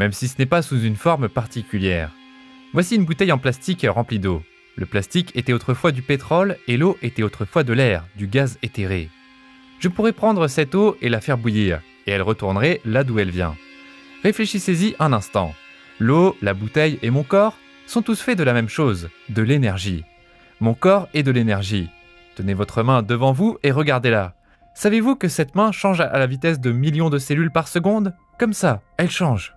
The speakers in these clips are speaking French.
même si ce n'est pas sous une forme particulière. Voici une bouteille en plastique remplie d'eau. Le plastique était autrefois du pétrole et l'eau était autrefois de l'air, du gaz éthéré. Je pourrais prendre cette eau et la faire bouillir, et elle retournerait là d'où elle vient. Réfléchissez-y un instant. L'eau, la bouteille et mon corps sont tous faits de la même chose, de l'énergie. Mon corps est de l'énergie. Tenez votre main devant vous et regardez-la. Savez-vous que cette main change à la vitesse de millions de cellules par seconde? Comme ça, elle change.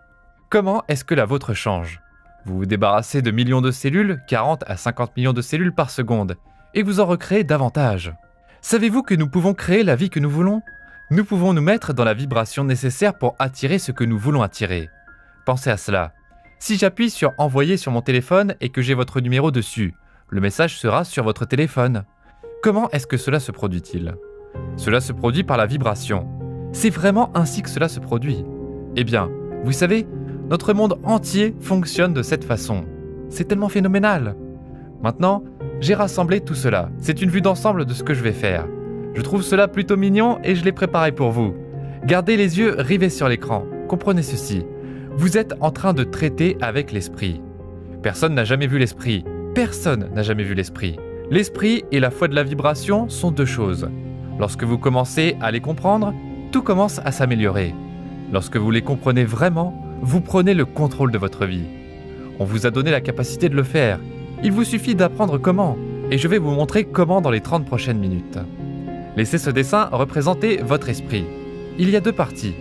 Comment est-ce que la vôtre change? Vous vous débarrassez de millions de cellules, 40 à 50 millions de cellules par seconde, et vous en recréez davantage. Savez-vous que nous pouvons créer la vie que nous voulons? Nous pouvons nous mettre dans la vibration nécessaire pour attirer ce que nous voulons attirer. Pensez à cela. Si j'appuie sur « Envoyer » sur mon téléphone et que j'ai votre numéro dessus, le message sera sur votre téléphone. Comment est-ce que cela se produit-il? Cela se produit par la vibration. C'est vraiment ainsi que cela se produit. Eh bien, vous savez, notre monde entier fonctionne de cette façon. C'est tellement phénoménal. Maintenant, j'ai rassemblé tout cela. C'est une vue d'ensemble de ce que je vais faire. Je trouve cela plutôt mignon et je l'ai préparé pour vous. Gardez les yeux rivés sur l'écran. Comprenez ceci. Vous êtes en train de traiter avec l'esprit. Personne n'a jamais vu l'esprit. Personne n'a jamais vu l'esprit. L'esprit et la foi de la vibration sont deux choses. Lorsque vous commencez à les comprendre, tout commence à s'améliorer. Lorsque vous les comprenez vraiment, vous prenez le contrôle de votre vie. On vous a donné la capacité de le faire. Il vous suffit d'apprendre comment, et je vais vous montrer comment dans les 30 prochaines minutes. Laissez ce dessin représenter votre esprit. Il y a deux parties.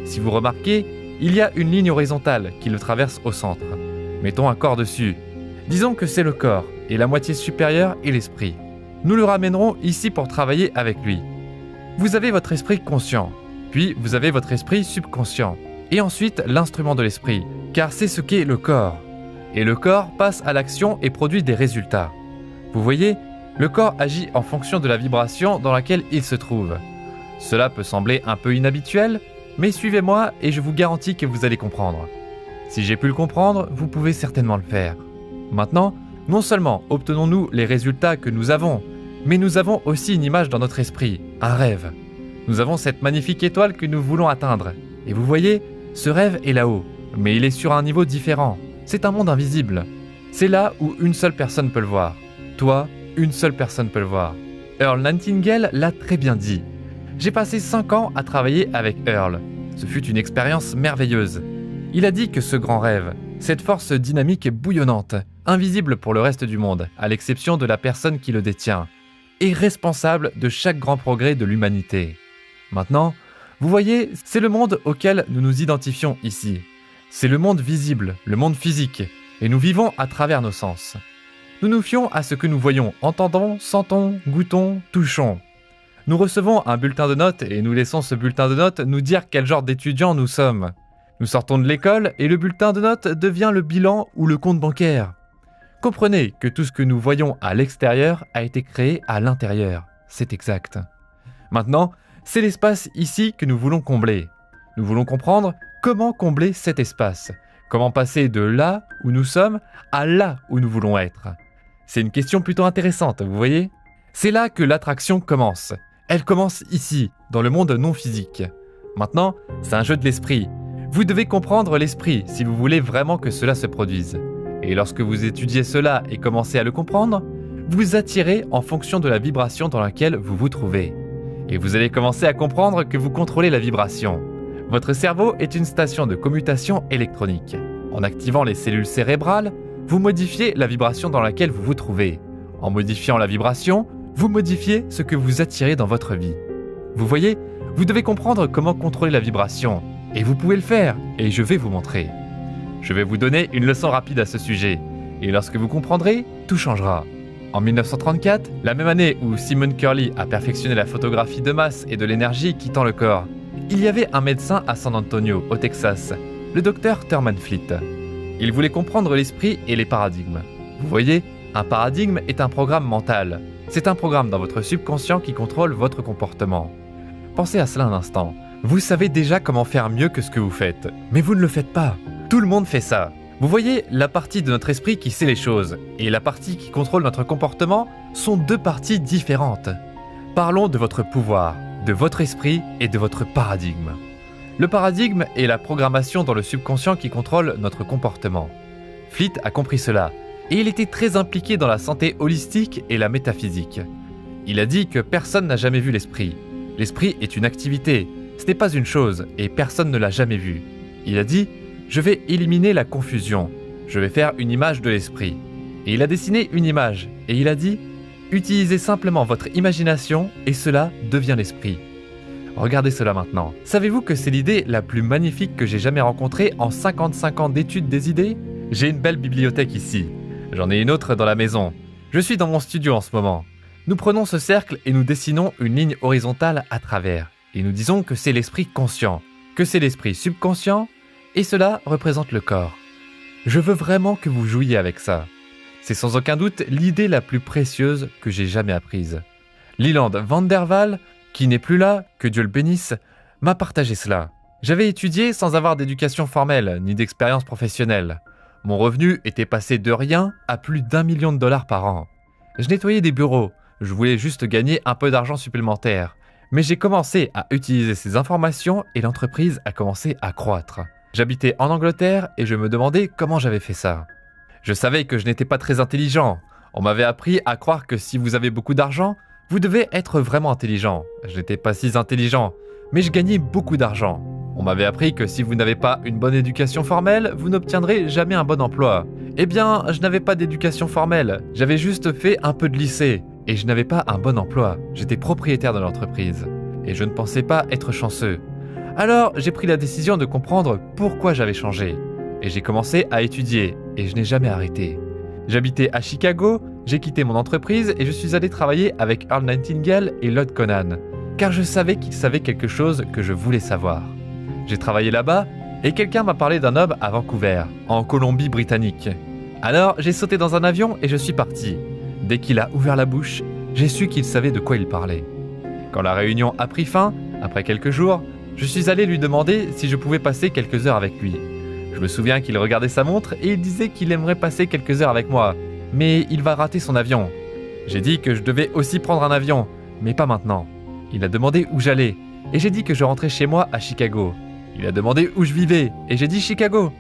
Si vous remarquez, il y a une ligne horizontale qui le traverse au centre. Mettons un corps dessus. Disons que c'est le corps, et la moitié supérieure est l'esprit. Nous le ramènerons ici pour travailler avec lui. Vous avez votre esprit conscient, puis vous avez votre esprit subconscient, et ensuite l'instrument de l'esprit, car c'est ce qu'est le corps. Et le corps passe à l'action et produit des résultats. Vous voyez, le corps agit en fonction de la vibration dans laquelle il se trouve. Cela peut sembler un peu inhabituel, mais suivez-moi et je vous garantis que vous allez comprendre. Si j'ai pu le comprendre, vous pouvez certainement le faire. Maintenant, non seulement obtenons-nous les résultats que nous avons, mais nous avons aussi une image dans notre esprit, un rêve. Nous avons cette magnifique étoile que nous voulons atteindre. Et vous voyez, ce rêve est là-haut, mais il est sur un niveau différent. C'est un monde invisible. C'est là où une seule personne peut le voir. Toi, une seule personne peut le voir. Earl Nightingale l'a très bien dit. J'ai passé 5 ans à travailler avec Earl. Ce fut une expérience merveilleuse. Il a dit que ce grand rêve, cette force dynamique et bouillonnante, invisible pour le reste du monde, à l'exception de la personne qui le détient, est responsable de chaque grand progrès de l'humanité. Maintenant, vous voyez, c'est le monde auquel nous nous identifions ici. C'est le monde visible, le monde physique, et nous vivons à travers nos sens. Nous nous fions à ce que nous voyons, entendons, sentons, goûtons, touchons. Nous recevons un bulletin de notes et nous laissons ce bulletin de notes nous dire quel genre d'étudiants nous sommes. Nous sortons de l'école et le bulletin de notes devient le bilan ou le compte bancaire. Comprenez que tout ce que nous voyons à l'extérieur a été créé à l'intérieur. C'est exact. Maintenant, c'est l'espace ici que nous voulons combler. Nous voulons comprendre comment combler cet espace. Comment passer de là où nous sommes à là où nous voulons être. C'est une question plutôt intéressante, vous voyez ? C'est là que l'attraction commence. Elle commence ici, dans le monde non physique. Maintenant, c'est un jeu de l'esprit. Vous devez comprendre l'esprit si vous voulez vraiment que cela se produise. Et lorsque vous étudiez cela et commencez à le comprendre, vous attirez en fonction de la vibration dans laquelle vous vous trouvez. Et vous allez commencer à comprendre que vous contrôlez la vibration. Votre cerveau est une station de commutation électronique. En activant les cellules cérébrales, vous modifiez la vibration dans laquelle vous vous trouvez. En modifiant la vibration, vous modifiez ce que vous attirez dans votre vie. Vous voyez, vous devez comprendre comment contrôler la vibration. Et vous pouvez le faire, et je vais vous montrer. Je vais vous donner une leçon rapide à ce sujet. Et lorsque vous comprendrez, tout changera. En 1934, la même année où Simon Curley a perfectionné la photographie de masse et de l'énergie quittant le corps, il y avait un médecin à San Antonio, au Texas, le docteur Thurman Fleet. Il voulait comprendre l'esprit et les paradigmes. Vous voyez, un paradigme est un programme mental. C'est un programme dans votre subconscient qui contrôle votre comportement. Pensez à cela un instant. Vous savez déjà comment faire mieux que ce que vous faites, mais vous ne le faites pas. Tout le monde fait ça. Vous voyez, la partie de notre esprit qui sait les choses et la partie qui contrôle notre comportement sont deux parties différentes. Parlons de votre pouvoir, de votre esprit et de votre paradigme. Le paradigme est la programmation dans le subconscient qui contrôle notre comportement. Fleet a compris cela, et il était très impliqué dans la santé holistique et la métaphysique. Il a dit que personne n'a jamais vu l'esprit. L'esprit est une activité, ce n'est pas une chose, et personne ne l'a jamais vu. Il a dit « Je vais éliminer la confusion, je vais faire une image de l'esprit ». Et il a dessiné une image, et il a dit « Utilisez simplement votre imagination, et cela devient l'esprit ». Regardez cela maintenant. Savez-vous que c'est l'idée la plus magnifique que j'ai jamais rencontrée en 55 ans d'études des idées? J'ai une belle bibliothèque ici. J'en ai une autre dans la maison. Je suis dans mon studio en ce moment. Nous prenons ce cercle et nous dessinons une ligne horizontale à travers. Et nous disons que c'est l'esprit conscient, que c'est l'esprit subconscient, et cela représente le corps. Je veux vraiment que vous jouiez avec ça. C'est sans aucun doute l'idée la plus précieuse que j'ai jamais apprise. Leland van der Waal, qui n'est plus là, que Dieu le bénisse, m'a partagé cela. J'avais étudié sans avoir d'éducation formelle ni d'expérience professionnelle. Mon revenu était passé de rien à plus d'1 million de dollars par an. Je nettoyais des bureaux, je voulais juste gagner un peu d'argent supplémentaire. Mais j'ai commencé à utiliser ces informations et l'entreprise a commencé à croître. J'habitais en Angleterre et je me demandais comment j'avais fait ça. Je savais que je n'étais pas très intelligent. On m'avait appris à croire que si vous avez beaucoup d'argent, vous devez être vraiment intelligent. Je n'étais pas si intelligent, mais je gagnais beaucoup d'argent. On m'avait appris que si vous n'avez pas une bonne éducation formelle, vous n'obtiendrez jamais un bon emploi. Eh bien, je n'avais pas d'éducation formelle, j'avais juste fait un peu de lycée, et je n'avais pas un bon emploi. J'étais propriétaire de l'entreprise, et je ne pensais pas être chanceux. Alors, j'ai pris la décision de comprendre pourquoi j'avais changé, et j'ai commencé à étudier, et je n'ai jamais arrêté. J'habitais à Chicago, j'ai quitté mon entreprise et je suis allé travailler avec Earl Nightingale et Lord Conan, car je savais qu'ils savaient quelque chose que je voulais savoir. J'ai travaillé là-bas et quelqu'un m'a parlé d'un homme à Vancouver, en Colombie-Britannique. Alors j'ai sauté dans un avion et je suis parti. Dès qu'il a ouvert la bouche, j'ai su qu'il savait de quoi il parlait. Quand la réunion a pris fin, après quelques jours, je suis allé lui demander si je pouvais passer quelques heures avec lui. Je me souviens qu'il regardait sa montre et il disait qu'il aimerait passer quelques heures avec moi, mais il va rater son avion. J'ai dit que je devais aussi prendre un avion, mais pas maintenant. Il a demandé où j'allais et j'ai dit que je rentrais chez moi à Chicago. Il a demandé où je vivais, et j'ai dit Chicago.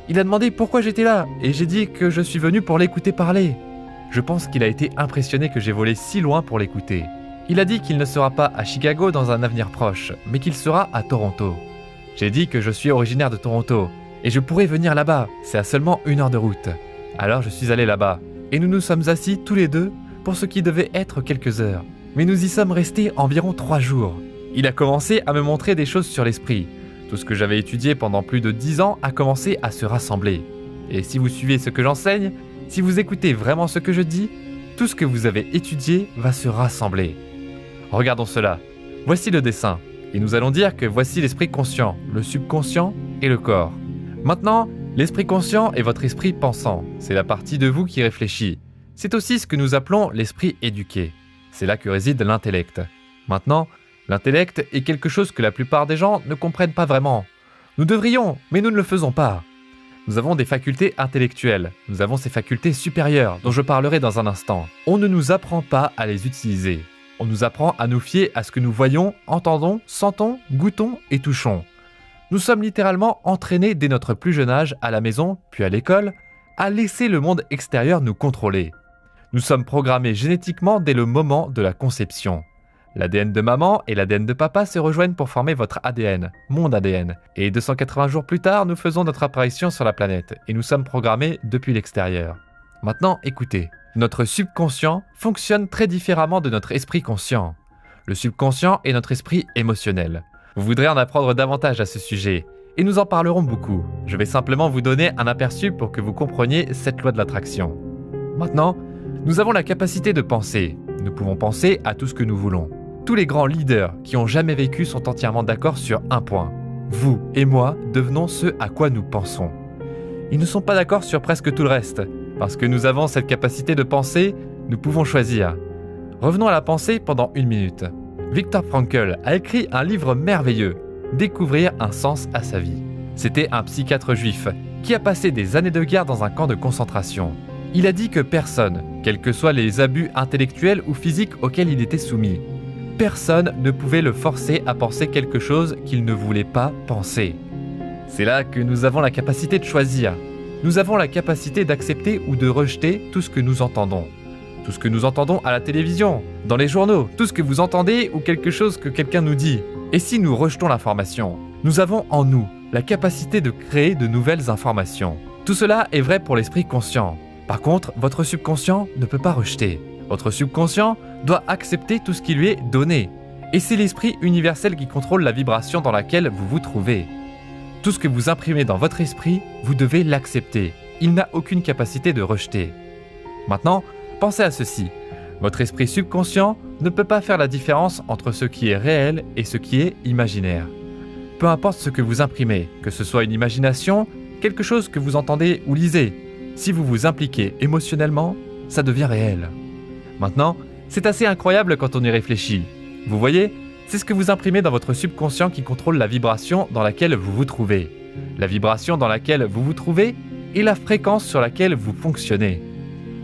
Il a demandé pourquoi j'étais là, et j'ai dit que je suis venu pour l'écouter parler. Je pense qu'il a été impressionné que j'ai volé si loin pour l'écouter. Il a dit qu'il ne sera pas à Chicago dans un avenir proche, mais qu'il sera à Toronto. J'ai dit que je suis originaire de Toronto, et je pourrais venir là-bas, c'est à seulement 1 heure de route. Alors je suis allé là-bas, et nous nous sommes assis tous les deux pour ce qui devait être quelques heures. Mais nous y sommes restés environ 3 jours. Il a commencé à me montrer des choses sur l'esprit. Tout ce que j'avais étudié pendant plus de 10 ans a commencé à se rassembler. Et si vous suivez ce que j'enseigne, si vous écoutez vraiment ce que je dis, tout ce que vous avez étudié va se rassembler. Regardons cela. Voici le dessin. Et nous allons dire que voici l'esprit conscient, le subconscient et le corps. Maintenant, l'esprit conscient est votre esprit pensant. C'est la partie de vous qui réfléchit. C'est aussi ce que nous appelons l'esprit éduqué. C'est là que réside l'intellect. Maintenant, l'intellect est quelque chose que la plupart des gens ne comprennent pas vraiment. Nous devrions, mais nous ne le faisons pas. Nous avons des facultés intellectuelles. Nous avons ces facultés supérieures, dont je parlerai dans un instant. On ne nous apprend pas à les utiliser. On nous apprend à nous fier à ce que nous voyons, entendons, sentons, goûtons et touchons. Nous sommes littéralement entraînés dès notre plus jeune âge, à la maison, puis à l'école, à laisser le monde extérieur nous contrôler. Nous sommes programmés génétiquement dès le moment de la conception. L'ADN de maman et l'ADN de papa se rejoignent pour former votre ADN, mon ADN. Et 280 jours plus tard, nous faisons notre apparition sur la planète et nous sommes programmés depuis l'extérieur. Maintenant, écoutez. Notre subconscient fonctionne très différemment de notre esprit conscient. Le subconscient est notre esprit émotionnel. Vous voudrez en apprendre davantage à ce sujet et nous en parlerons beaucoup. Je vais simplement vous donner un aperçu pour que vous compreniez cette loi de l'attraction. Maintenant, nous avons la capacité de penser. Nous pouvons penser à tout ce que nous voulons. Tous les grands leaders qui ont jamais vécu sont entièrement d'accord sur un point. Vous et moi devenons ce à quoi nous pensons. Ils ne sont pas d'accord sur presque tout le reste. Parce que nous avons cette capacité de penser, nous pouvons choisir. Revenons à la pensée pendant 1 minute. Viktor Frankl a écrit un livre merveilleux, Découvrir un sens à sa vie. C'était un psychiatre juif qui a passé des années de guerre dans un camp de concentration. Il a dit que personne, quels que soient les abus intellectuels ou physiques auxquels il était soumis, Personne ne pouvait le forcer à penser quelque chose qu'il ne voulait pas penser. C'est là que nous avons la capacité de choisir. Nous avons la capacité d'accepter ou de rejeter tout ce que nous entendons. Tout ce que nous entendons à la télévision, dans les journaux, tout ce que vous entendez ou quelque chose que quelqu'un nous dit. Et si nous rejetons l'information, nous avons en nous la capacité de créer de nouvelles informations. Tout cela est vrai pour l'esprit conscient. Par contre, votre subconscient ne peut pas rejeter. Votre subconscient doit accepter tout ce qui lui est donné. Et c'est l'esprit universel qui contrôle la vibration dans laquelle vous vous trouvez. Tout ce que vous imprimez dans votre esprit, vous devez l'accepter. Il n'a aucune capacité de rejeter. Maintenant, pensez à ceci. Votre esprit subconscient ne peut pas faire la différence entre ce qui est réel et ce qui est imaginaire. Peu importe ce que vous imprimez, que ce soit une imagination, quelque chose que vous entendez ou lisez, si vous vous impliquez émotionnellement, ça devient réel. Maintenant, c'est assez incroyable quand on y réfléchit. Vous voyez, c'est ce que vous imprimez dans votre subconscient qui contrôle la vibration dans laquelle vous vous trouvez. La vibration dans laquelle vous vous trouvez est la fréquence sur laquelle vous fonctionnez.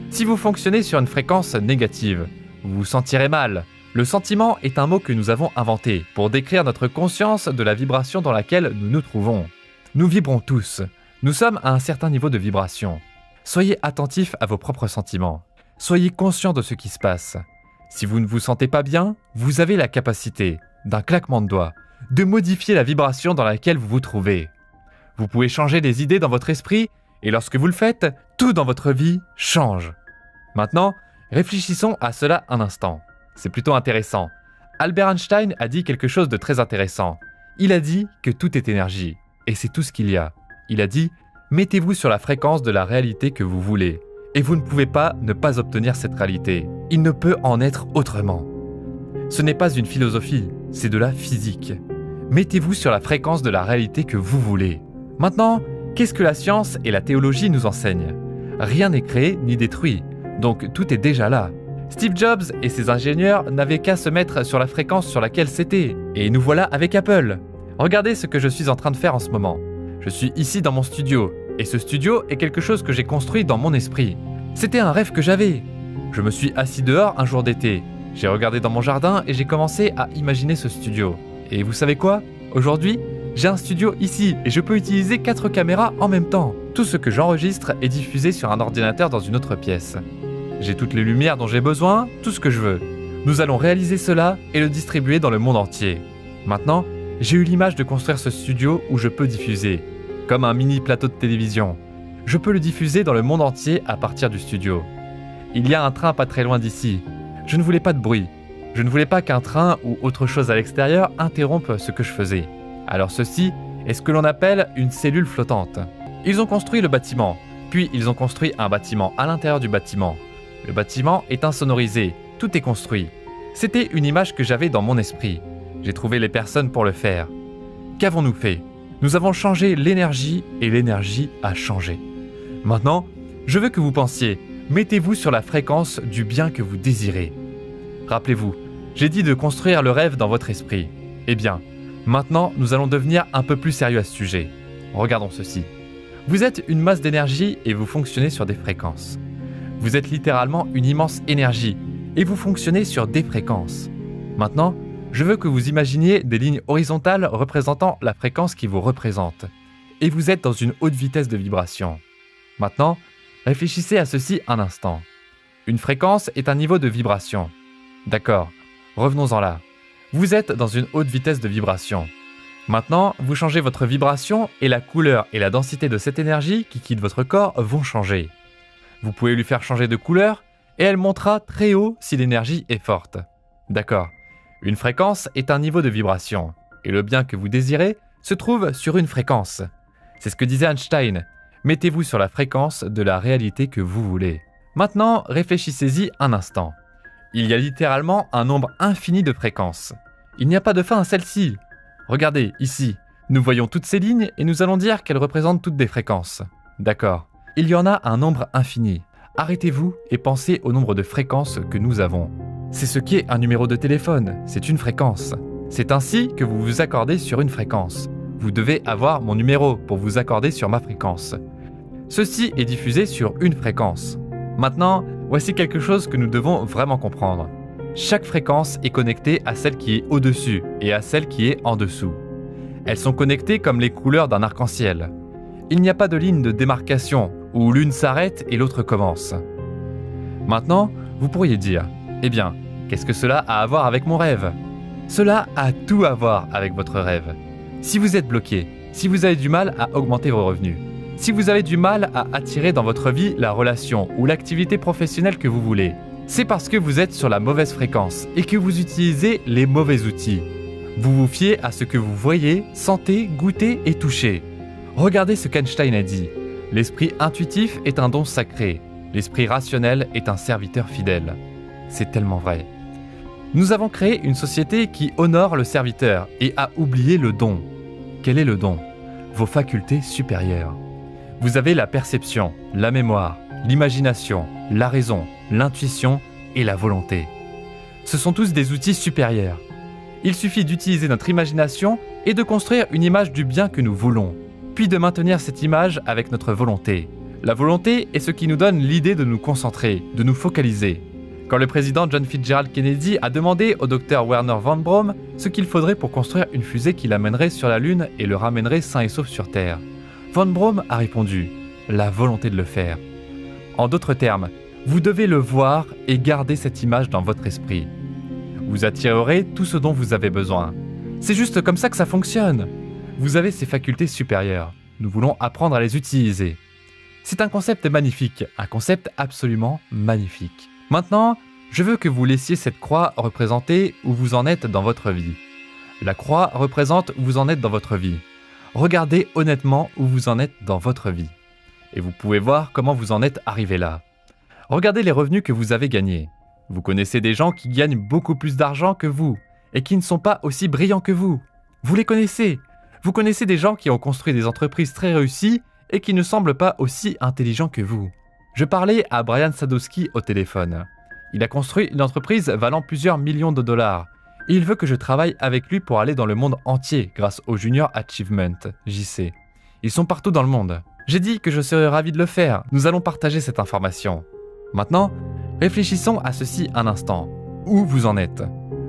Si vous fonctionnez sur une fréquence négative, vous vous sentirez mal. Le sentiment est un mot que nous avons inventé pour décrire notre conscience de la vibration dans laquelle nous nous trouvons. Nous vibrons tous. Nous sommes à un certain niveau de vibration. Soyez attentifs à vos propres sentiments. Soyez conscient de ce qui se passe. Si vous ne vous sentez pas bien, vous avez la capacité, d'un claquement de doigts, de modifier la vibration dans laquelle vous vous trouvez. Vous pouvez changer des idées dans votre esprit, et lorsque vous le faites, tout dans votre vie change. Maintenant, réfléchissons à cela un instant. C'est plutôt intéressant. Albert Einstein a dit quelque chose de très intéressant. Il a dit que tout est énergie, et c'est tout ce qu'il y a. Il a dit « Mettez-vous sur la fréquence de la réalité que vous voulez. » Et vous ne pouvez pas ne pas obtenir cette réalité. Il ne peut en être autrement. Ce n'est pas une philosophie, c'est de la physique. Mettez-vous sur la fréquence de la réalité que vous voulez. Maintenant, qu'est-ce que la science et la théologie nous enseignent? Rien n'est créé ni détruit, donc tout est déjà là. Steve Jobs et ses ingénieurs n'avaient qu'à se mettre sur la fréquence sur laquelle c'était. Et nous voilà avec Apple. Regardez ce que je suis en train de faire en ce moment. Je suis ici dans mon studio. Et ce studio est quelque chose que j'ai construit dans mon esprit. C'était un rêve que j'avais. Je me suis assis dehors un jour d'été. J'ai regardé dans mon jardin et j'ai commencé à imaginer ce studio. Et vous savez quoi? Aujourd'hui, j'ai un studio ici et je peux utiliser 4 caméras en même temps. Tout ce que j'enregistre est diffusé sur un ordinateur dans une autre pièce. J'ai toutes les lumières dont j'ai besoin, tout ce que je veux. Nous allons réaliser cela et le distribuer dans le monde entier. Maintenant, j'ai eu l'image de construire ce studio où je peux diffuser. Comme un mini plateau de télévision. Je peux le diffuser dans le monde entier à partir du studio. Il y a un train pas très loin d'ici. Je ne voulais pas de bruit. Je ne voulais pas qu'un train ou autre chose à l'extérieur interrompe ce que je faisais. Alors ceci est ce que l'on appelle une cellule flottante. Ils ont construit le bâtiment, puis ils ont construit un bâtiment à l'intérieur du bâtiment. Le bâtiment est insonorisé, tout est construit. C'était une image que j'avais dans mon esprit. J'ai trouvé les personnes pour le faire. Qu'avons-nous fait ? Nous avons changé l'énergie et l'énergie a changé. Maintenant, je veux que vous pensiez, mettez-vous sur la fréquence du bien que vous désirez. Rappelez-vous, j'ai dit de construire le rêve dans votre esprit. Eh bien, maintenant, nous allons devenir un peu plus sérieux à ce sujet. Regardons ceci. Vous êtes une masse d'énergie et vous fonctionnez sur des fréquences. Vous êtes littéralement une immense énergie et vous fonctionnez sur des fréquences. Maintenant, je veux que vous imaginiez des lignes horizontales représentant la fréquence qui vous représente. Et vous êtes dans une haute vitesse de vibration. Maintenant, réfléchissez à ceci un instant. Une fréquence est un niveau de vibration. D'accord, revenons-en là. Vous êtes dans une haute vitesse de vibration. Maintenant, vous changez votre vibration et la couleur et la densité de cette énergie qui quitte votre corps vont changer. Vous pouvez lui faire changer de couleur et elle montera très haut si l'énergie est forte. D'accord. Une fréquence est un niveau de vibration, et le bien que vous désirez se trouve sur une fréquence. C'est ce que disait Einstein. Mettez-vous sur la fréquence de la réalité que vous voulez. Maintenant, réfléchissez-y un instant. Il y a littéralement un nombre infini de fréquences. Il n'y a pas de fin à celle-ci. Regardez, ici, nous voyons toutes ces lignes et nous allons dire qu'elles représentent toutes des fréquences. D'accord. Il y en a un nombre infini. Arrêtez-vous et pensez au nombre de fréquences que nous avons. C'est ce qu'est un numéro de téléphone, c'est une fréquence. C'est ainsi que vous vous accordez sur une fréquence. Vous devez avoir mon numéro pour vous accorder sur ma fréquence. Ceci est diffusé sur une fréquence. Maintenant, voici quelque chose que nous devons vraiment comprendre. Chaque fréquence est connectée à celle qui est au-dessus et à celle qui est en dessous. Elles sont connectées comme les couleurs d'un arc-en-ciel. Il n'y a pas de ligne de démarcation où l'une s'arrête et l'autre commence. Maintenant, vous pourriez dire, eh bien, qu'est-ce que cela a à voir avec mon rêve ? Cela a tout à voir avec votre rêve. Si vous êtes bloqué, si vous avez du mal à augmenter vos revenus, si vous avez du mal à attirer dans votre vie la relation ou l'activité professionnelle que vous voulez, c'est parce que vous êtes sur la mauvaise fréquence et que vous utilisez les mauvais outils. Vous vous fiez à ce que vous voyez, sentez, goûtez et touchez. Regardez ce qu'Einstein a dit. L'esprit intuitif est un don sacré. L'esprit rationnel est un serviteur fidèle. C'est tellement vrai. Nous avons créé une société qui honore le serviteur et a oublié le don. Quel est le don ? Vos facultés supérieures. Vous avez la perception, la mémoire, l'imagination, la raison, l'intuition et la volonté. Ce sont tous des outils supérieurs. Il suffit d'utiliser notre imagination et de construire une image du bien que nous voulons, puis de maintenir cette image avec notre volonté. La volonté est ce qui nous donne l'idée de nous concentrer, de nous focaliser. Quand le président John Fitzgerald Kennedy a demandé au docteur Werner von Braun ce qu'il faudrait pour construire une fusée qui l'amènerait sur la Lune et le ramènerait sain et sauf sur Terre, von Braun a répondu « la volonté de le faire ». En d'autres termes, vous devez le voir et garder cette image dans votre esprit. Vous attirerez tout ce dont vous avez besoin. C'est juste comme ça que ça fonctionne. Vous avez ces facultés supérieures. Nous voulons apprendre à les utiliser. C'est un concept magnifique, un concept absolument magnifique. Maintenant, je veux que vous laissiez cette croix représenter où vous en êtes dans votre vie. La croix représente où vous en êtes dans votre vie. Regardez honnêtement où vous en êtes dans votre vie. Et vous pouvez voir comment vous en êtes arrivé là. Regardez les revenus que vous avez gagnés. Vous connaissez des gens qui gagnent beaucoup plus d'argent que vous et qui ne sont pas aussi brillants que vous. Vous les connaissez. Vous connaissez des gens qui ont construit des entreprises très réussies et qui ne semblent pas aussi intelligents que vous. Je parlais à Brian Sadowski au téléphone. Il a construit une entreprise valant plusieurs millions de dollars. Et il veut que je travaille avec lui pour aller dans le monde entier grâce au Junior Achievement, JC. Ils sont partout dans le monde. J'ai dit que je serais ravi de le faire. Nous allons partager cette information. Maintenant, réfléchissons à ceci un instant. Où vous en êtes ?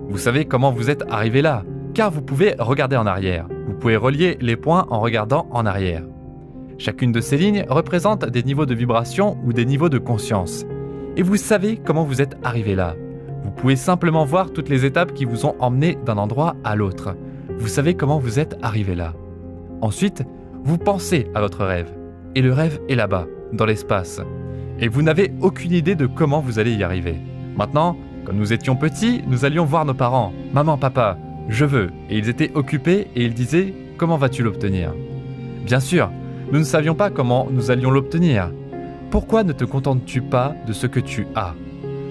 Vous savez comment vous êtes arrivé là, car vous pouvez regarder en arrière. Vous pouvez relier les points en regardant en arrière. Chacune de ces lignes représente des niveaux de vibration ou des niveaux de conscience. Et vous savez comment vous êtes arrivé là. Vous pouvez simplement voir toutes les étapes qui vous ont emmené d'un endroit à l'autre. Vous savez comment vous êtes arrivé là. Ensuite, vous pensez à votre rêve. Et le rêve est là-bas, dans l'espace. Et vous n'avez aucune idée de comment vous allez y arriver. Maintenant, quand nous étions petits, nous allions voir nos parents. « Maman, papa, je veux ». Et ils étaient occupés et ils disaient « Comment vas-tu l'obtenir ?» Bien sûr, nous ne savions pas comment nous allions l'obtenir. Pourquoi ne te contentes-tu pas de ce que tu as ?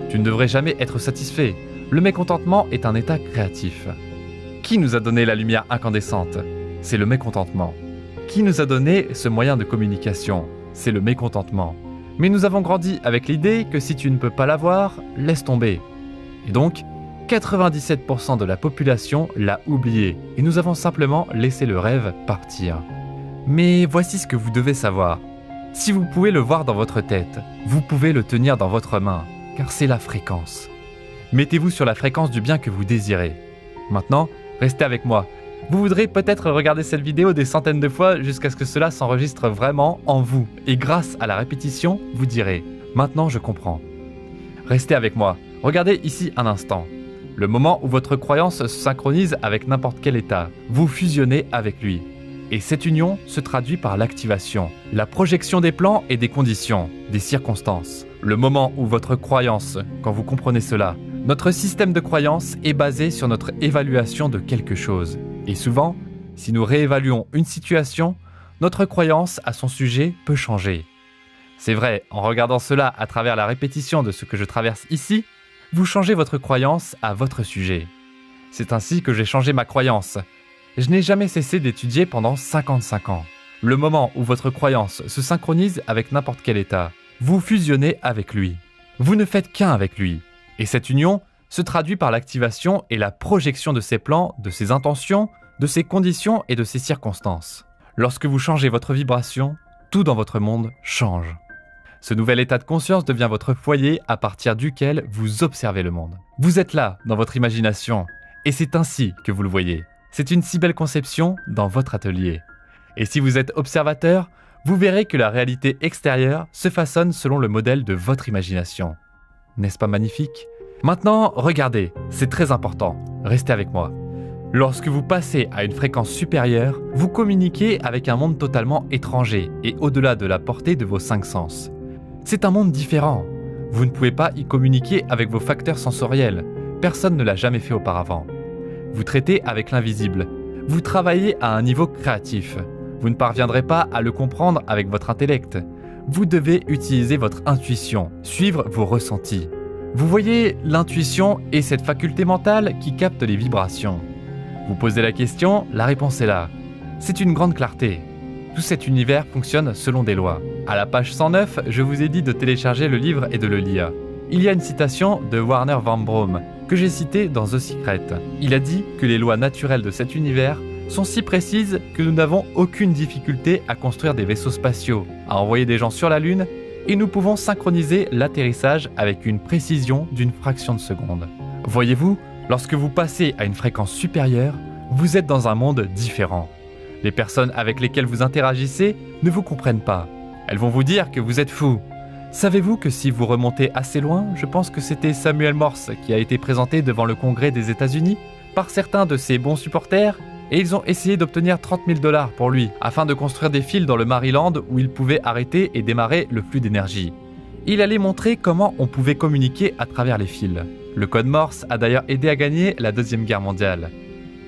Tu ne devrais jamais être satisfait. Le mécontentement est un état créatif. Qui nous a donné la lumière incandescente ? C'est le mécontentement. Qui nous a donné ce moyen de communication ? C'est le mécontentement. Mais nous avons grandi avec l'idée que si tu ne peux pas l'avoir, laisse tomber. Et donc, 97% de la population l'a oublié et nous avons simplement laissé le rêve partir. Mais voici ce que vous devez savoir. Si vous pouvez le voir dans votre tête, vous pouvez le tenir dans votre main, car c'est la fréquence. Mettez-vous sur la fréquence du bien que vous désirez. Maintenant, restez avec moi. Vous voudrez peut-être regarder cette vidéo des centaines de fois jusqu'à ce que cela s'enregistre vraiment en vous. Et grâce à la répétition, vous direz « Maintenant, je comprends ». Restez avec moi. Regardez ici un instant. Le moment où votre croyance se synchronise avec n'importe quel état, vous fusionnez avec lui. Et cette union se traduit par l'activation, la projection des plans et des conditions, des circonstances. Le moment où votre croyance, quand vous comprenez cela, notre système de croyance est basé sur notre évaluation de quelque chose. Et souvent, si nous réévaluons une situation, notre croyance à son sujet peut changer. C'est vrai, en regardant cela à travers la répétition de ce que je traverse ici, vous changez votre croyance à votre sujet. C'est ainsi que j'ai changé ma croyance. Je n'ai jamais cessé d'étudier pendant 55 ans. Le moment où votre croyance se synchronise avec n'importe quel état, vous fusionnez avec lui. Vous ne faites qu'un avec lui. Et cette union se traduit par l'activation et la projection de ses plans, de ses intentions, de ses conditions et de ses circonstances. Lorsque vous changez votre vibration, tout dans votre monde change. Ce nouvel état de conscience devient votre foyer à partir duquel vous observez le monde. Vous êtes là, dans votre imagination, et c'est ainsi que vous le voyez. C'est une si belle conception dans votre atelier. Et si vous êtes observateur, vous verrez que la réalité extérieure se façonne selon le modèle de votre imagination. N'est-ce pas magnifique ? Maintenant, regardez, c'est très important, restez avec moi. Lorsque vous passez à une fréquence supérieure, vous communiquez avec un monde totalement étranger et au-delà de la portée de vos 5 sens. C'est un monde différent. Vous ne pouvez pas y communiquer avec vos facteurs sensoriels. Personne ne l'a jamais fait auparavant. Vous traitez avec l'invisible. Vous travaillez à un niveau créatif. Vous ne parviendrez pas à le comprendre avec votre intellect. Vous devez utiliser votre intuition, suivre vos ressentis. Vous voyez, l'intuition est cette faculté mentale qui capte les vibrations. Vous posez la question, la réponse est là. C'est une grande clarté. Tout cet univers fonctionne selon des lois. À la page 109, je vous ai dit de télécharger le livre et de le lire. Il y a une citation de Warner Van Braun que j'ai citée dans The Secret. Il a dit que les lois naturelles de cet univers sont si précises que nous n'avons aucune difficulté à construire des vaisseaux spatiaux, à envoyer des gens sur la Lune, et nous pouvons synchroniser l'atterrissage avec une précision d'une fraction de seconde. Voyez-vous, lorsque vous passez à une fréquence supérieure, vous êtes dans un monde différent. Les personnes avec lesquelles vous interagissez ne vous comprennent pas. Elles vont vous dire que vous êtes fou. Savez-vous que si vous remontez assez loin, je pense que c'était Samuel Morse qui a été présenté devant le Congrès des États-Unis par certains de ses bons supporters, et ils ont essayé d'obtenir 30 000 $ pour lui, afin de construire des fils dans le Maryland où il pouvait arrêter et démarrer le flux d'énergie. Il allait montrer comment on pouvait communiquer à travers les fils. Le code Morse a d'ailleurs aidé à gagner la Deuxième Guerre mondiale.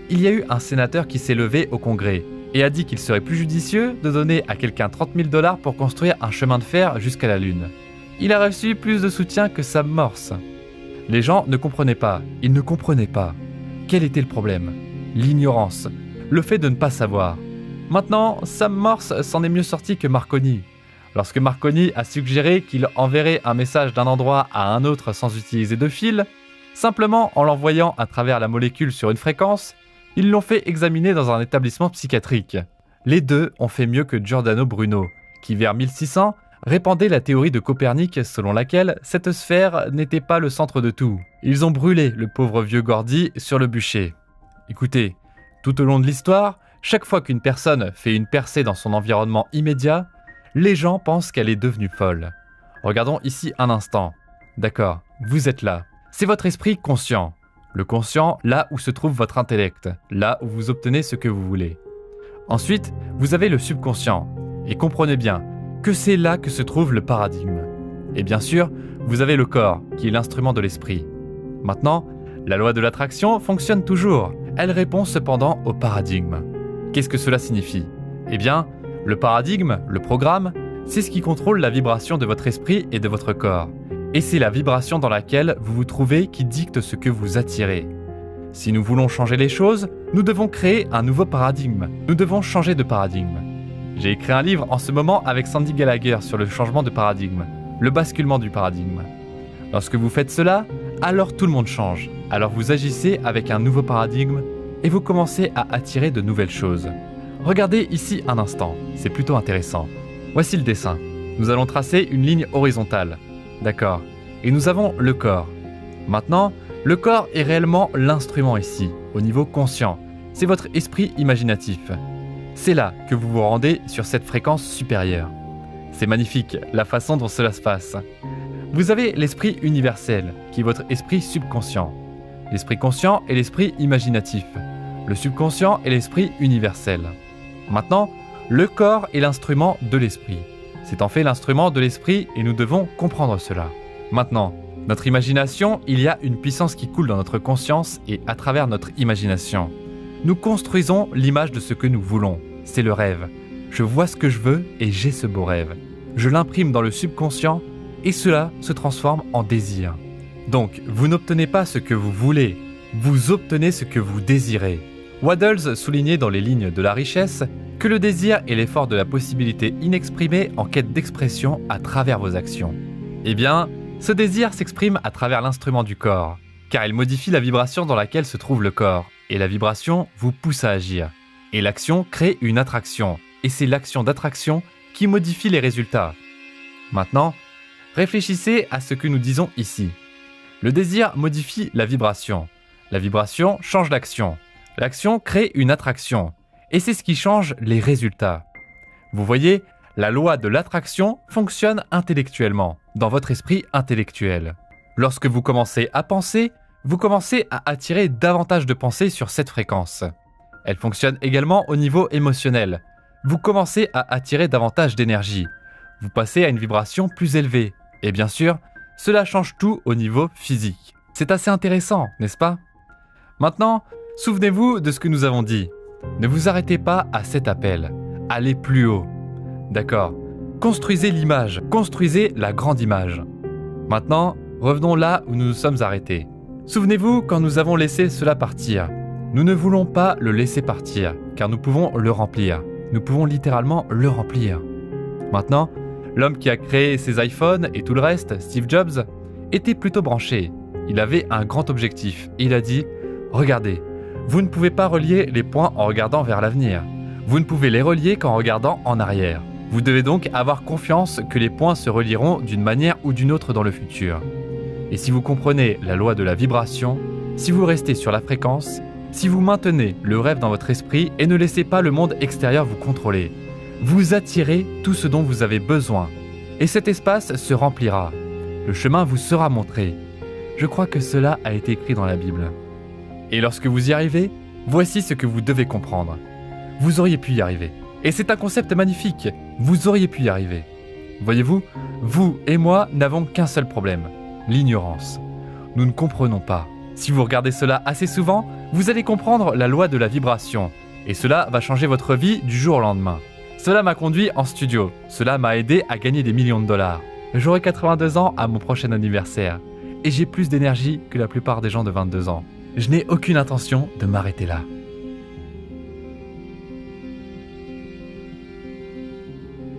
Il y a eu un sénateur qui s'est levé au Congrès et a dit qu'il serait plus judicieux de donner à quelqu'un 30 000 $ pour construire un chemin de fer jusqu'à la Lune. Il a reçu plus de soutien que Sam Morse. Les gens ne comprenaient pas, ils ne comprenaient pas. Quel était le problème ? L'ignorance, le fait de ne pas savoir. Maintenant, Sam Morse s'en est mieux sorti que Marconi. Lorsque Marconi a suggéré qu'il enverrait un message d'un endroit à un autre sans utiliser de fil, simplement en l'envoyant à travers la molécule sur une fréquence, ils l'ont fait examiner dans un établissement psychiatrique. Les deux ont fait mieux que Giordano Bruno, qui vers 1600 répandait la théorie de Copernic selon laquelle cette sphère n'était pas le centre de tout. Ils ont brûlé le pauvre vieux Gordy sur le bûcher. Écoutez, tout au long de l'histoire, chaque fois qu'une personne fait une percée dans son environnement immédiat, les gens pensent qu'elle est devenue folle. Regardons ici un instant. D'accord, vous êtes là. C'est votre esprit conscient. Le conscient, là où se trouve votre intellect, là où vous obtenez ce que vous voulez. Ensuite, vous avez le subconscient. Et comprenez bien que c'est là que se trouve le paradigme. Et bien sûr, vous avez le corps, qui est l'instrument de l'esprit. Maintenant, la loi de l'attraction fonctionne toujours. Elle répond cependant au paradigme. Qu'est-ce que cela signifie ? Eh bien, le paradigme, le programme, c'est ce qui contrôle la vibration de votre esprit et de votre corps. Et c'est la vibration dans laquelle vous vous trouvez qui dicte ce que vous attirez. Si nous voulons changer les choses, nous devons créer un nouveau paradigme. Nous devons changer de paradigme. J'ai écrit un livre en ce moment avec Sandy Gallagher sur le changement de paradigme, le basculement du paradigme. Lorsque vous faites cela, alors tout le monde change. Alors vous agissez avec un nouveau paradigme et vous commencez à attirer de nouvelles choses. Regardez ici un instant, c'est plutôt intéressant. Voici le dessin. Nous allons tracer une ligne horizontale. D'accord. Et nous avons le corps. Maintenant, le corps est réellement l'instrument ici, au niveau conscient. C'est votre esprit imaginatif. C'est là que vous vous rendez sur cette fréquence supérieure. C'est magnifique, la façon dont cela se passe. Vous avez l'esprit universel, qui est votre esprit subconscient. L'esprit conscient est l'esprit imaginatif. Le subconscient est l'esprit universel. Maintenant, le corps est l'instrument de l'esprit. C'est en fait l'instrument de l'esprit et nous devons comprendre cela. Maintenant, notre imagination, il y a une puissance qui coule dans notre conscience et à travers notre imagination. Nous construisons l'image de ce que nous voulons. C'est le rêve. Je vois ce que je veux et j'ai ce beau rêve. Je l'imprime dans le subconscient et cela se transforme en désir. Donc, vous n'obtenez pas ce que vous voulez, vous obtenez ce que vous désirez. Waddles soulignait dans les lignes de la richesse que le désir est l'effort de la possibilité inexprimée en quête d'expression à travers vos actions. Eh bien, ce désir s'exprime à travers l'instrument du corps, car il modifie la vibration dans laquelle se trouve le corps, et la vibration vous pousse à agir. Et l'action crée une attraction, et c'est l'action d'attraction qui modifie les résultats. Maintenant, Réfléchissez à ce que nous disons ici. Le désir modifie la vibration. La vibration change l'action. L'action crée une attraction. Et c'est ce qui change les résultats. Vous voyez, la loi de l'attraction fonctionne intellectuellement, dans votre esprit intellectuel. Lorsque vous commencez à penser, vous commencez à attirer davantage de pensées sur cette fréquence. Elle fonctionne également au niveau émotionnel. Vous commencez à attirer davantage d'énergie. Vous passez à une vibration plus élevée. Et bien sûr, cela change tout au niveau physique. C'est assez intéressant, n'est-ce pas? Maintenant, souvenez-vous de ce que nous avons dit. Ne vous arrêtez pas à cet appel. Allez plus haut. D'accord. Construisez l'image. Construisez la grande image. Maintenant, revenons là où nous nous sommes arrêtés. Souvenez-vous quand nous avons laissé cela partir. Nous ne voulons pas le laisser partir, car nous pouvons le remplir. Nous pouvons littéralement le remplir. Maintenant, l'homme qui a créé ces iPhones et tout le reste, Steve Jobs, était plutôt branché. Il avait un grand objectif. Il a dit « Regardez, vous ne pouvez pas relier les points en regardant vers l'avenir. Vous ne pouvez les relier qu'en regardant en arrière. Vous devez donc avoir confiance que les points se relieront d'une manière ou d'une autre dans le futur. Et si vous comprenez la loi de la vibration, si vous restez sur la fréquence, si vous maintenez le rêve dans votre esprit et ne laissez pas le monde extérieur vous contrôler, vous attirez tout ce dont vous avez besoin. Et cet espace se remplira. Le chemin vous sera montré. Je crois que cela a été écrit dans la Bible. Et lorsque vous y arrivez, voici ce que vous devez comprendre. Vous auriez pu y arriver. Et c'est un concept magnifique. Vous auriez pu y arriver. Voyez-vous, vous et moi n'avons qu'un seul problème, l'ignorance. Nous ne comprenons pas. Si vous regardez cela assez souvent, vous allez comprendre la loi de la vibration. Et cela va changer votre vie du jour au lendemain. Cela m'a conduit en studio. Cela m'a aidé à gagner des millions de dollars. J'aurai 82 ans à mon prochain anniversaire. Et j'ai plus d'énergie que la plupart des gens de 22 ans. Je n'ai aucune intention de m'arrêter là.